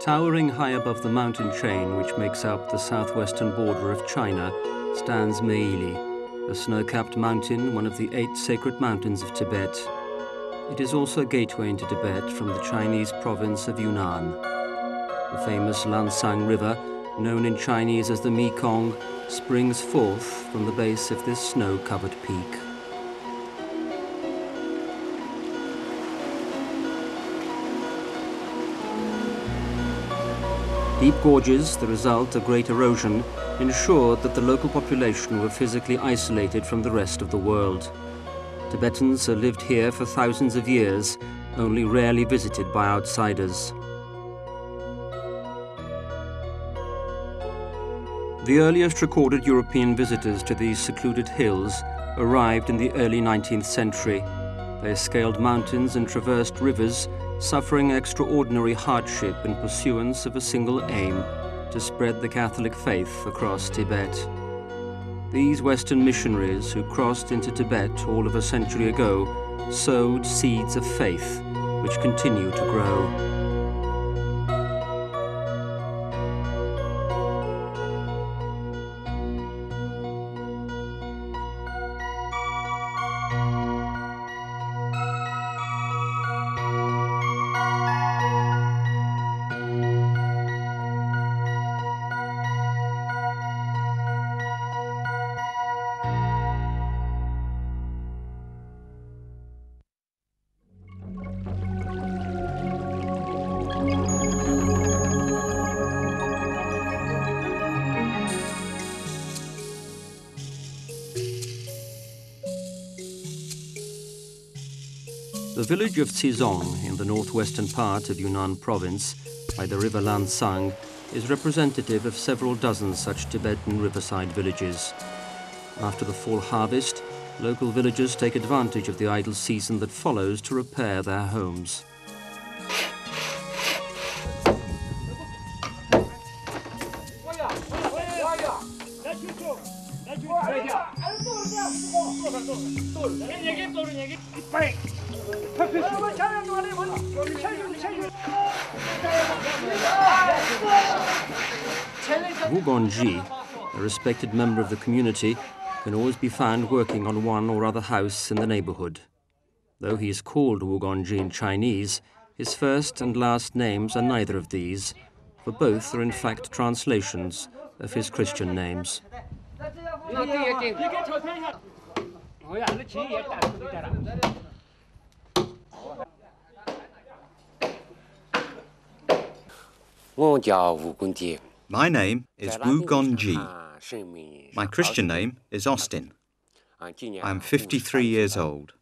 Towering high above the mountain chain which makes up the southwestern border of China stands Meili, a snow-capped mountain, one of the 8 sacred mountains of Tibet. It is also a gateway into Tibet from the Chinese province of Yunnan. The famous Lansang River, known in Chinese as the Mekong, springs forth from the base of this snow-covered peak. Deep gorges, the result of great erosion, ensured that the local population were physically isolated from the rest of the world. Tibetans have lived here for thousands of years, only rarely visited by outsiders. The earliest recorded European visitors to these secluded hills arrived in the early 19th century. They scaled mountains and traversed rivers, suffering extraordinary hardship in pursuance of a single aim: to spread the Catholic faith across Tibet. These Western missionaries who crossed into Tibet all of a century ago sowed seeds of faith which continue to grow. The village of Xizong in the northwestern part of Yunnan province, by the river Lansang, is representative of several dozen such Tibetan riverside villages. After the fall harvest, local villagers take advantage of the idle season that follows to repair their homes. Wu Gongji, a respected member of the community, can always be found working on one or other house in the neighborhood. Though he is called Wu Gongji in Chinese, his first and last names are neither of these, for both are in fact translations of his Christian names. My name is Wu Gongji. My Christian name is Austin. I am 53 years old.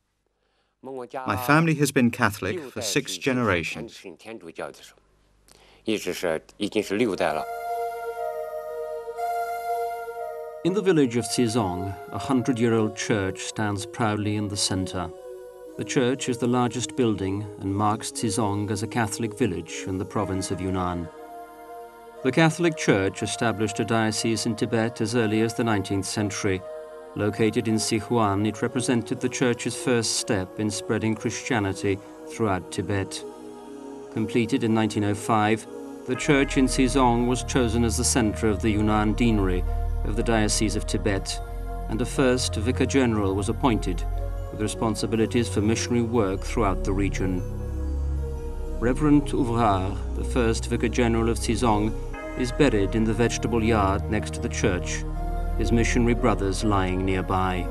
My family has been Catholic for 6 generations. In the village of Xizong, a 100-year-old church stands proudly in the center. The church is the largest building and marks Xizong as a Catholic village in the province of Yunnan. The Catholic Church established a diocese in Tibet as early as the 19th century. Located in Sichuan, it represented the church's first step in spreading Christianity throughout Tibet. Completed in 1905, the church in Xizong was chosen as the center of the Yunnan deanery of the Diocese of Tibet, and a first Vicar General was appointed with responsibilities for missionary work throughout the region. Reverend Ouvrard, the first Vicar General of Xizong, is buried in the vegetable yard next to the church, his missionary brothers lying nearby.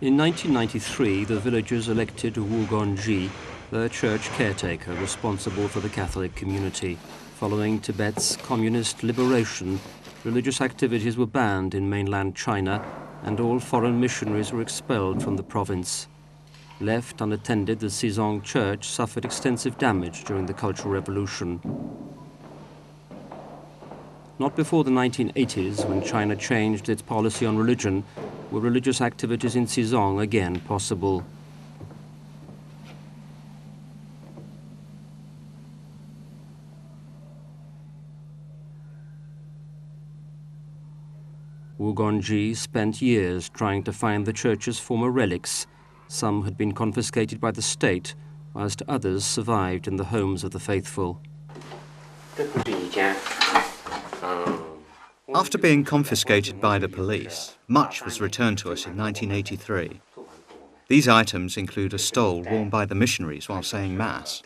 In 1993, the villagers elected Wu Gongji, their church caretaker responsible for the Catholic community. Following Tibet's communist liberation, religious activities were banned in mainland China, and all foreign missionaries were expelled from the province. Left unattended, the Xizong church suffered extensive damage during the Cultural Revolution. Not before the 1980s, when China changed its policy on religion, were religious activities in Xizong again possible. Wu Gongji spent years trying to find the church's former relics. Some had been confiscated by the state, whilst others survived in the homes of the faithful. After being confiscated by the police, much was returned to us in 1983. These items include a stole worn by the missionaries while saying Mass.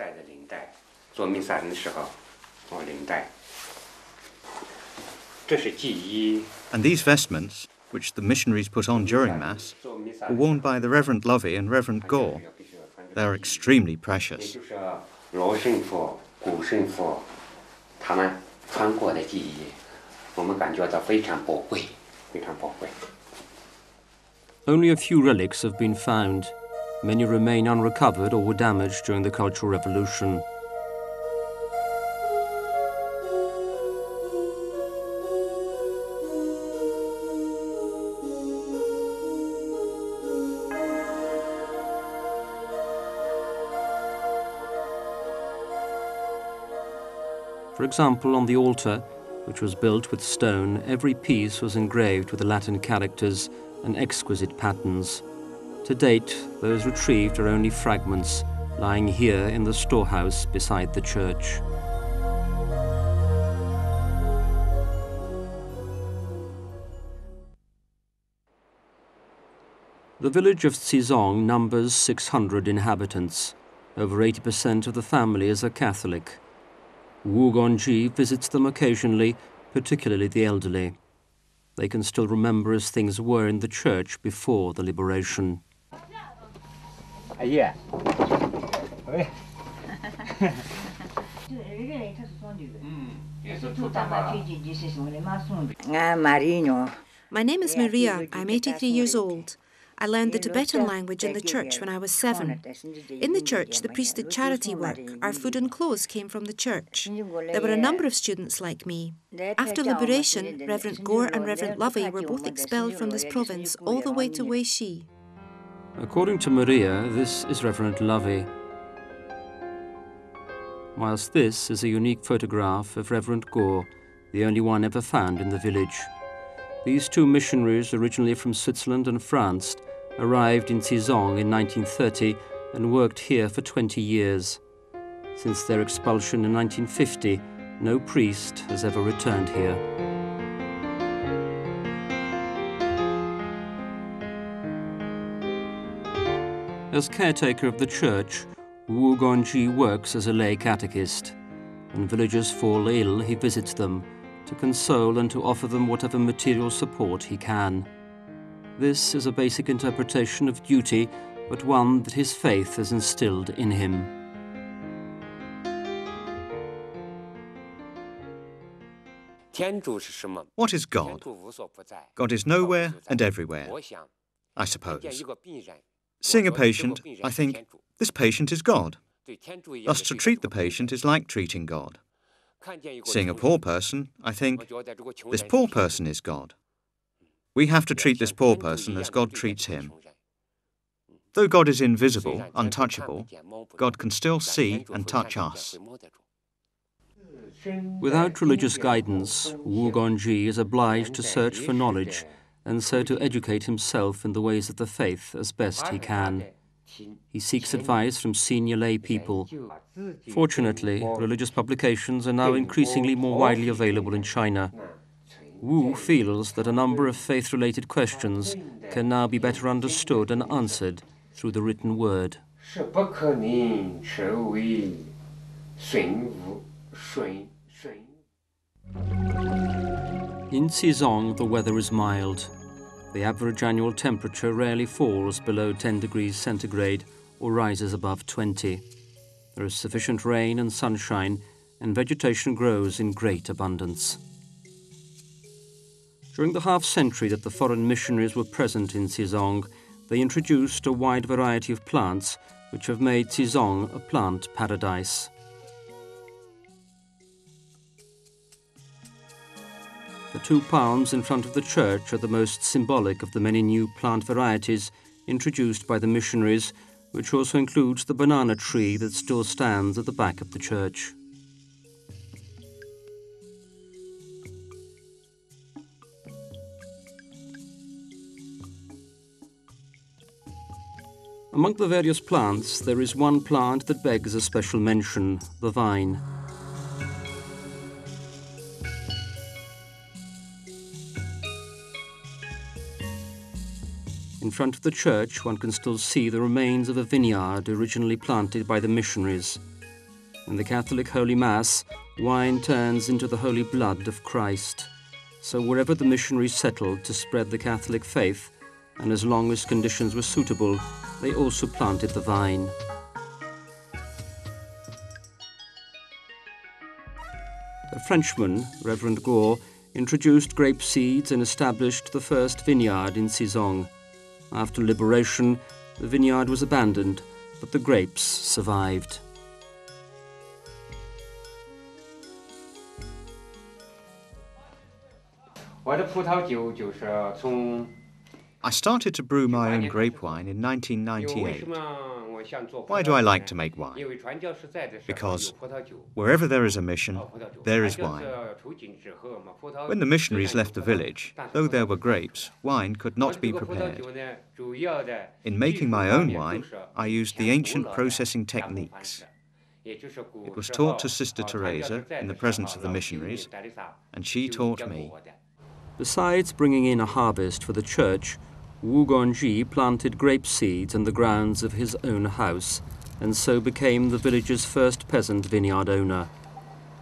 And these vestments, which the missionaries put on during Mass, were worn by the Reverend Lovey and Reverend Gore. They are extremely precious. Only a few relics have been found. Many remain unrecovered or were damaged during the Cultural Revolution. For example, on the altar, which was built with stone, every piece was engraved with the Latin characters and exquisite patterns. To date, those retrieved are only fragments, lying here in the storehouse beside the church. The village of Xizong numbers 600 inhabitants. Over 80% of the families are Catholic. Wu Gongji visits them occasionally, particularly the elderly. They can still remember as things were in the church before the liberation. My name is Maria. I'm 83 years old. I learned the Tibetan language in the church when I was 7. In the church, the priest did charity work. Our food and clothes came from the church. There were a number of students like me. After liberation, Reverend Gore and Reverend Lovey were both expelled from this province all the way to Weishi. According to Maria, this is Reverend Lovey, whilst this is a unique photograph of Reverend Gore, the only one ever found in the village. These two missionaries, originally from Switzerland and France, arrived in Xizong in 1930 and worked here for 20 years. Since their expulsion in 1950, no priest has ever returned here. As caretaker of the church, Wu Gongji works as a lay catechist. When villagers fall ill, he visits them to console and to offer them whatever material support he can. This is a basic interpretation of duty, but one that his faith has instilled in him. What is God? God is nowhere and everywhere, I suppose. Seeing a patient, I think, this patient is God. Thus, to treat the patient is like treating God. Seeing a poor person, I think, this poor person is God. We have to treat this poor person as God treats him. Though God is invisible, untouchable, God can still see and touch us. Without religious guidance, Wu Gongji is obliged to search for knowledge and so to educate himself in the ways of the faith as best he can. He seeks advice from senior lay people. Fortunately, religious publications are now increasingly more widely available in China. Wu feels that a number of faith-related questions can now be better understood and answered through the written word. In Xizong, the weather is mild. The average annual temperature rarely falls below 10 degrees centigrade or rises above 20. There is sufficient rain and sunshine, and vegetation grows in great abundance. During the half-century that the foreign missionaries were present in Xizong, they introduced a wide variety of plants which have made Xizong a plant paradise. The 2 palms in front of the church are the most symbolic of the many new plant varieties introduced by the missionaries, which also includes the banana tree that still stands at the back of the church. Among the various plants, there is one plant that begs a special mention, the vine. In front of the church, one can still see the remains of a vineyard originally planted by the missionaries. In the Catholic Holy Mass, wine turns into the holy blood of Christ. So wherever the missionaries settled to spread the Catholic faith, and as long as conditions were suitable, they also planted the vine. A Frenchman, Reverend Gore, introduced grape seeds and established the first vineyard in Sizong. After liberation, the vineyard was abandoned, but the grapes survived. I started to brew my own grape wine in 1998. Why do I like to make wine? Because wherever there is a mission, there is wine. When the missionaries left the village, though there were grapes, wine could not be prepared. In making my own wine, I used the ancient processing techniques. It was taught to Sister Teresa in the presence of the missionaries, and she taught me. Besides bringing in a harvest for the church, Wu Gongji planted grape seeds in the grounds of his own house, and so became the village's first peasant vineyard owner.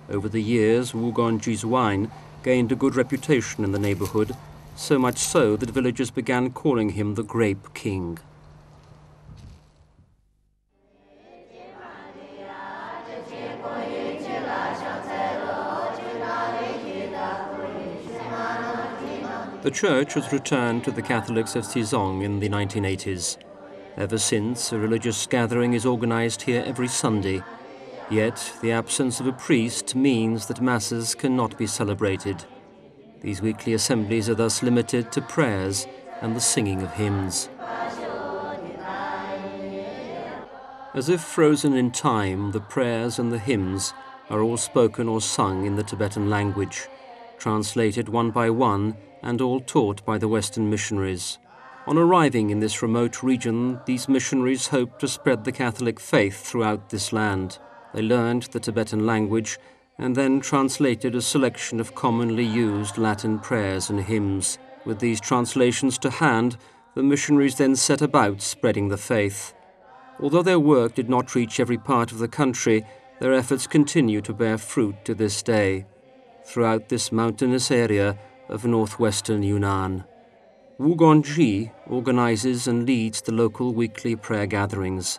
Over the years, Wu Gongji's wine gained a good reputation in the neighborhood, so much so that villagers began calling him the Grape King. The church was returned to the Catholics of Sizong in the 1980s. Ever since, a religious gathering is organized here every Sunday. Yet, the absence of a priest means that masses cannot be celebrated. These weekly assemblies are thus limited to prayers and the singing of hymns. As if frozen in time, the prayers and the hymns are all spoken or sung in the Tibetan language, translated one by one and all taught by the Western missionaries. On arriving in this remote region, these missionaries hoped to spread the Catholic faith throughout this land. They learned the Tibetan language and then translated a selection of commonly used Latin prayers and hymns. With these translations to hand, the missionaries then set about spreading the faith. Although their work did not reach every part of the country, their efforts continue to bear fruit to this day. Throughout this mountainous area of northwestern Yunnan, Wu Gongji organizes and leads the local weekly prayer gatherings.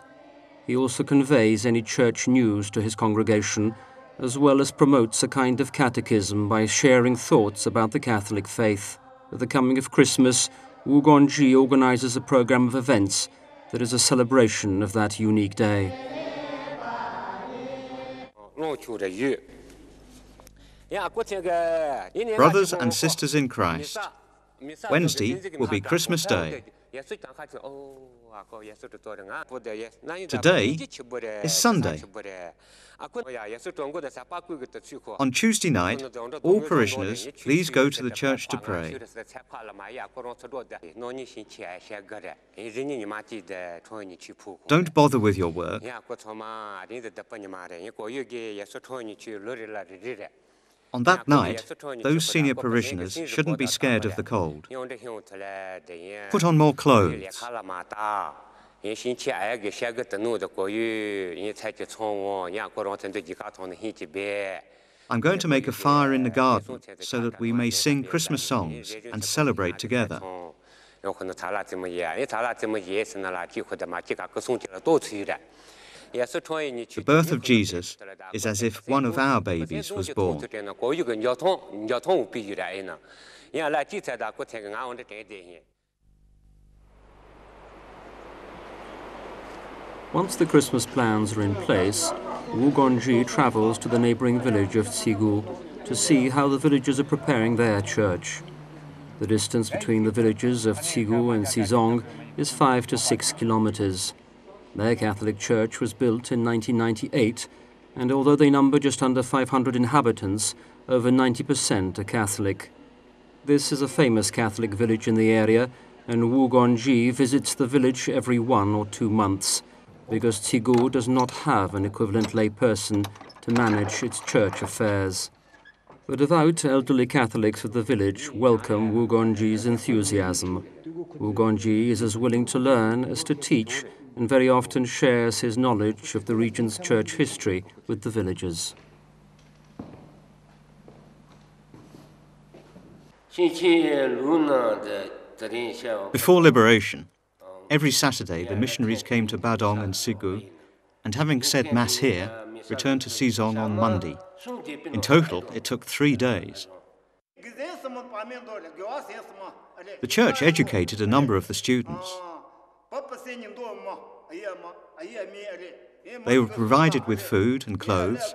He also conveys any church news to his congregation, as well as promotes a kind of catechism by sharing thoughts about the Catholic faith. With the coming of Christmas, Wu Gongji organizes a program of events that is a celebration of that unique day. Brothers and sisters in Christ, Wednesday will be Christmas Day. Today is Sunday. On Tuesday night, all parishioners, please go to the church to pray. Don't bother with your work. On that night, those senior parishioners shouldn't be scared of the cold. Put on more clothes. I'm going to make a fire in the garden so that we may sing Christmas songs and celebrate together. The birth of Jesus is as if one of our babies was born. Once the Christmas plans are in place, Wu Gongji travels to the neighboring village of Tsigu to see how the villagers are preparing their church. The distance between the villages of Tsigu and Sizong is 5 to 6 kilometers. Their Catholic church was built in 1998, and although they number just under 500 inhabitants, over 90% are Catholic. This is a famous Catholic village in the area, and Wu Guangji visits the village every 1 or 2 months because Tsigu does not have an equivalent layperson to manage its church affairs. The devout elderly Catholics of the village welcome Wu Guangji's enthusiasm. Wu Guangji is as willing to learn as to teach and very often shares his knowledge of the region's church history with the villagers. Before liberation, every Saturday the missionaries came to Badong and Sigu, and having said Mass here, returned to Sizong on Monday. In total, it took 3 days. The church educated a number of the students. They were provided with food and clothes.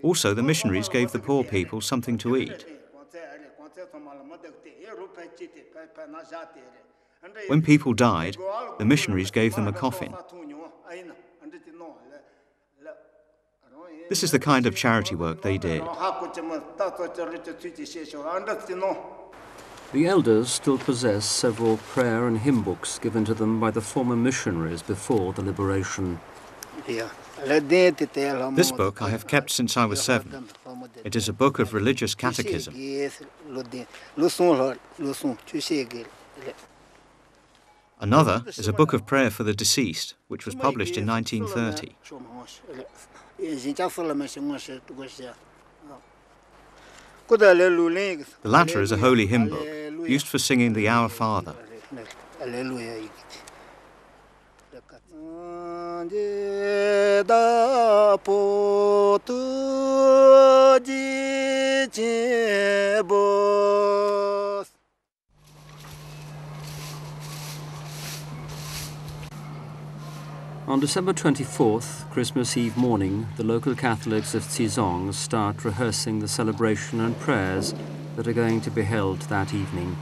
Also, the missionaries gave the poor people something to eat. When people died, the missionaries gave them a coffin. This is the kind of charity work they did. The elders still possess several prayer and hymn books given to them by the former missionaries before the liberation. This book I have kept since I was 7. It is a book of religious catechism. Another is a book of prayer for the deceased, which was published in 1930. The latter is a holy hymn book, used for singing the Our Father. On December 24th, Christmas Eve morning, the local Catholics of Sizong start rehearsing the celebration and prayers that are going to be held that evening.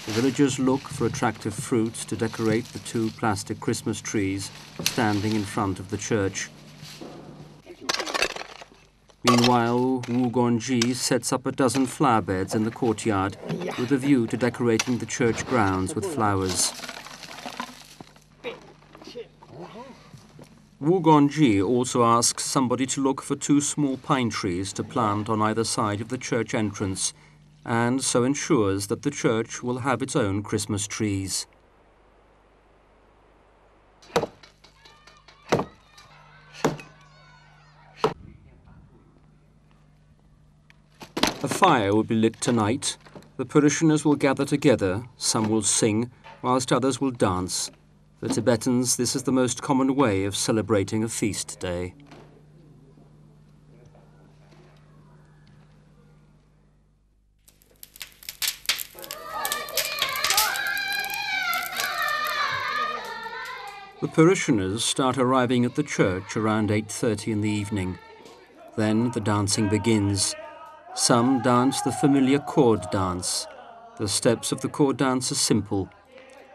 The villagers look for attractive fruits to decorate the 2 plastic Christmas trees standing in front of the church. Meanwhile, Wu Guangji sets up a dozen flower beds in the courtyard with a view to decorating the church grounds with flowers. Wu Guangji also asks somebody to look for 2 small pine trees to plant on either side of the church entrance, and so ensures that the church will have its own Christmas trees. A fire will be lit tonight. The parishioners will gather together, some will sing, whilst others will dance. For Tibetans, this is the most common way of celebrating a feast day. The parishioners start arriving at the church around 8:30 in the evening. Then the dancing begins. Some dance the familiar cord dance. The steps of the cord dance are simple.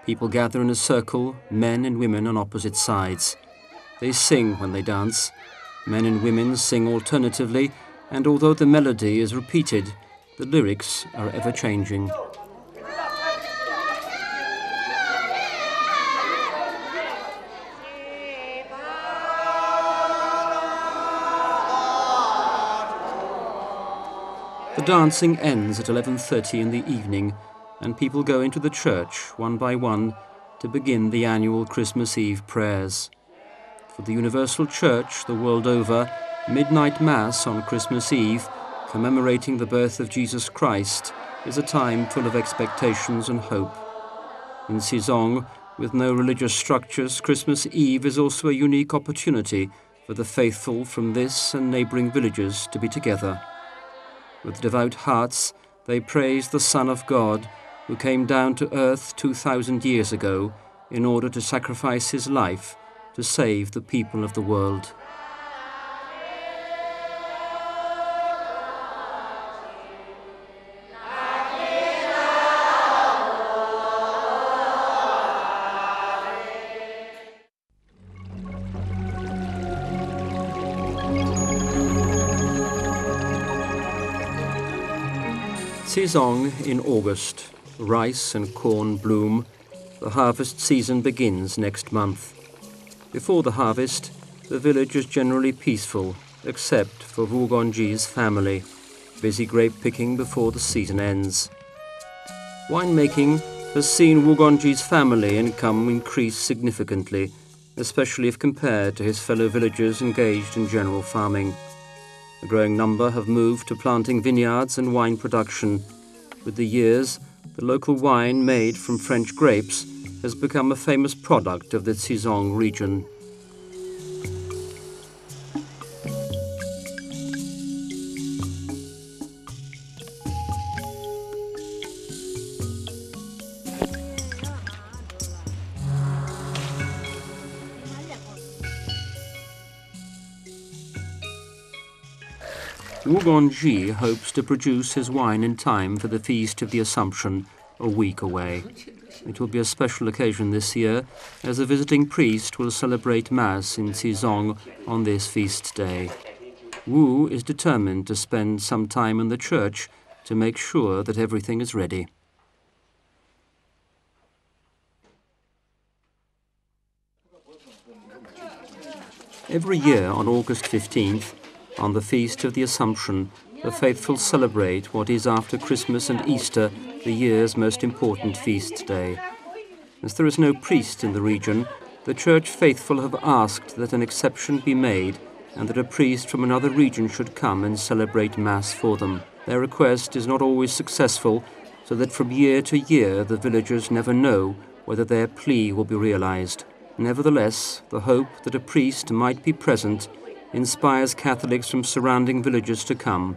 People gather in a circle, men and women on opposite sides. They sing when they dance. Men and women sing alternatively, and although the melody is repeated, the lyrics are ever-changing. The dancing ends at 11:30 in the evening, and people go into the church, one by one, to begin the annual Christmas Eve prayers. For the Universal Church, the world over, midnight Mass on Christmas Eve, commemorating the birth of Jesus Christ, is a time full of expectations and hope. In Sizong, with no religious structures, Christmas Eve is also a unique opportunity for the faithful from this and neighbouring villages to be together. With devout hearts, they praise the Son of God, who came down to earth 2,000 years ago in order to sacrifice his life to save the people of the world. Xizong in August. Rice and corn bloom. The harvest season begins next month. Before the harvest, the village is generally peaceful, except for Wu Gongji's family, busy grape picking before the season ends. Winemaking has seen Wu Gongji's family income increase significantly, especially if compared to his fellow villagers engaged in general farming. A growing number have moved to planting vineyards and wine production. With the years, the local wine made from French grapes has become a famous product of the Xizong region. Wu Gongji hopes to produce his wine in time for the Feast of the Assumption, a week away. It will be a special occasion this year, as a visiting priest will celebrate Mass in Xizong on this feast day. Wu is determined to spend some time in the church to make sure that everything is ready. Every year on August 15th, on the Feast of the Assumption, the faithful celebrate what is after Christmas and Easter the year's most important feast day. As there is no priest in the region, the church faithful have asked that an exception be made and that a priest from another region should come and celebrate Mass for them. Their request is not always successful, so that from year to year the villagers never know whether their plea will be realized. Nevertheless, the hope that a priest might be present inspires Catholics from surrounding villages to come.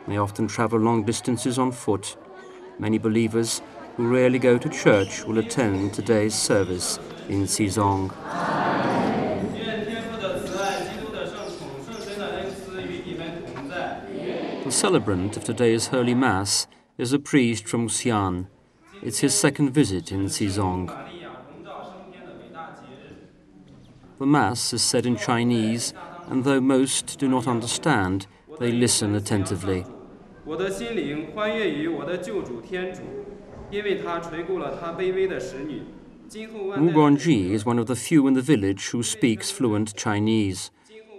They often travel long distances on foot. Many believers who rarely go to church will attend today's service in Xizong. The celebrant of today's Holy Mass is a priest from Xi'an. It's his second visit in Xizong. The Mass is said in Chinese, and though most do not understand, they listen attentively. Wu Gongji is one of the few in the village who speaks fluent Chinese.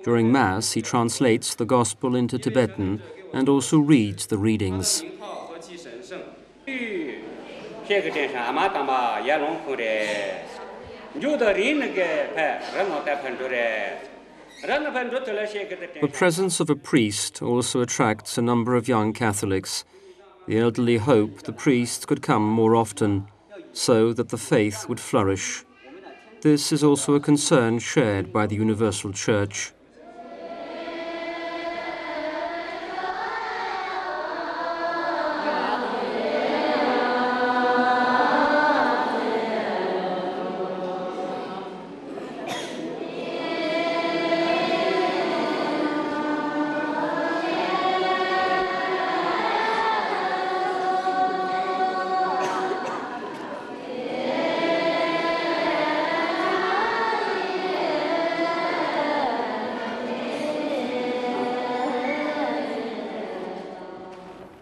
During Mass, he translates the Gospel into Tibetan and also reads the readings. The presence of a priest also attracts a number of young Catholics. The elderly hope the priest could come more often, so that the faith would flourish. This is also a concern shared by the Universal Church.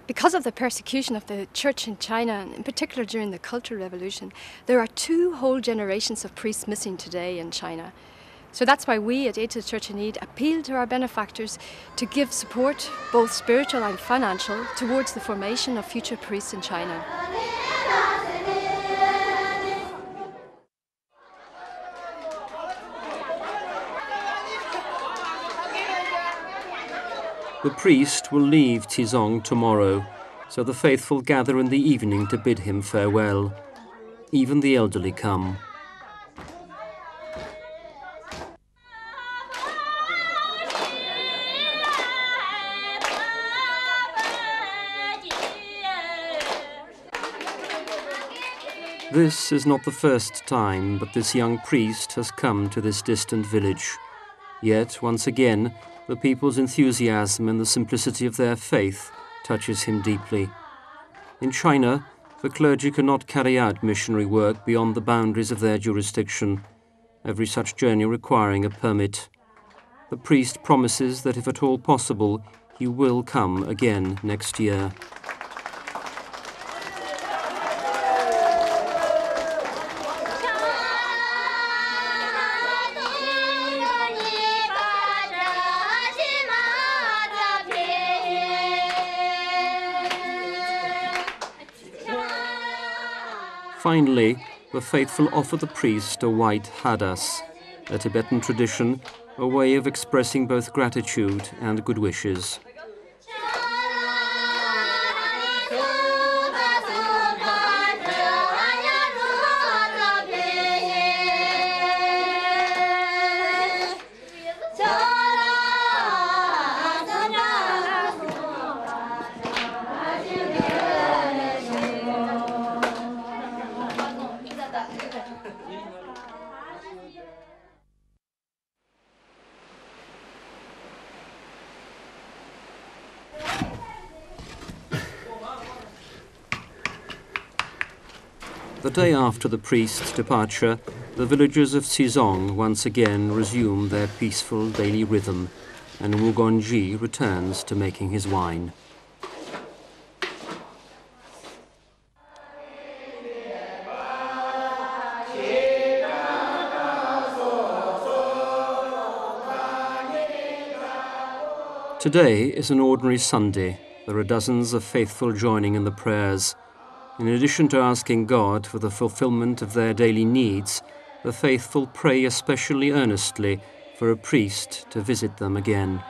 Because of the persecution of the church in China, and in particular during the Cultural Revolution, there are 2 whole generations of priests missing today in China. So that's why we at Aid to the Church in Need appeal to our benefactors to give support, both spiritual and financial, towards the formation of future priests in China. The priest will leave Xizong tomorrow, so the faithful gather in the evening to bid him farewell. Even the elderly come. This is not the first time that this young priest has come to this distant village. Yet, once again, the people's enthusiasm and the simplicity of their faith touches him deeply. In China, the clergy cannot carry out missionary work beyond the boundaries of their jurisdiction, every such journey requiring a permit. The priest promises that if at all possible, he will come again next year. Finally, the faithful offer the priest a white hadas, a Tibetan tradition, a way of expressing both gratitude and good wishes. The day after the priest's departure, the villagers of Xizong once again resume their peaceful daily rhythm, and Wugonji returns to making his wine. Today is an ordinary Sunday. There are dozens of faithful joining in the prayers. In addition to asking God for the fulfillment of their daily needs, the faithful pray especially earnestly for a priest to visit them again.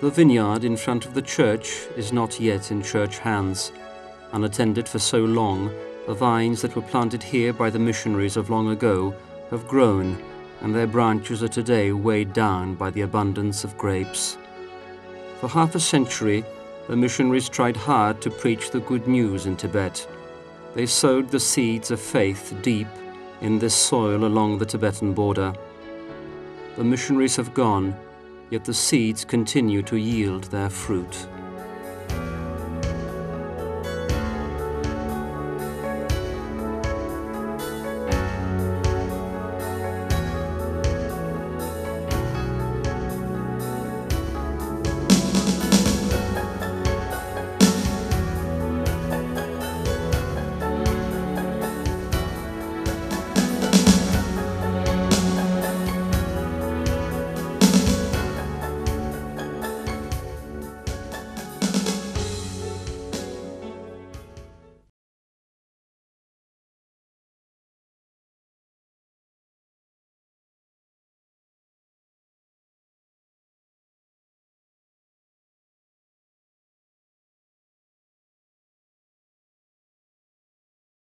The vineyard in front of the church is not yet in church hands. Unattended for so long, the vines that were planted here by the missionaries of long ago have grown, and their branches are today weighed down by the abundance of grapes. For half a century, the missionaries tried hard to preach the good news in Tibet. They sowed the seeds of faith deep in this soil along the Tibetan border. The missionaries have gone, yet the seeds continue to yield their fruit.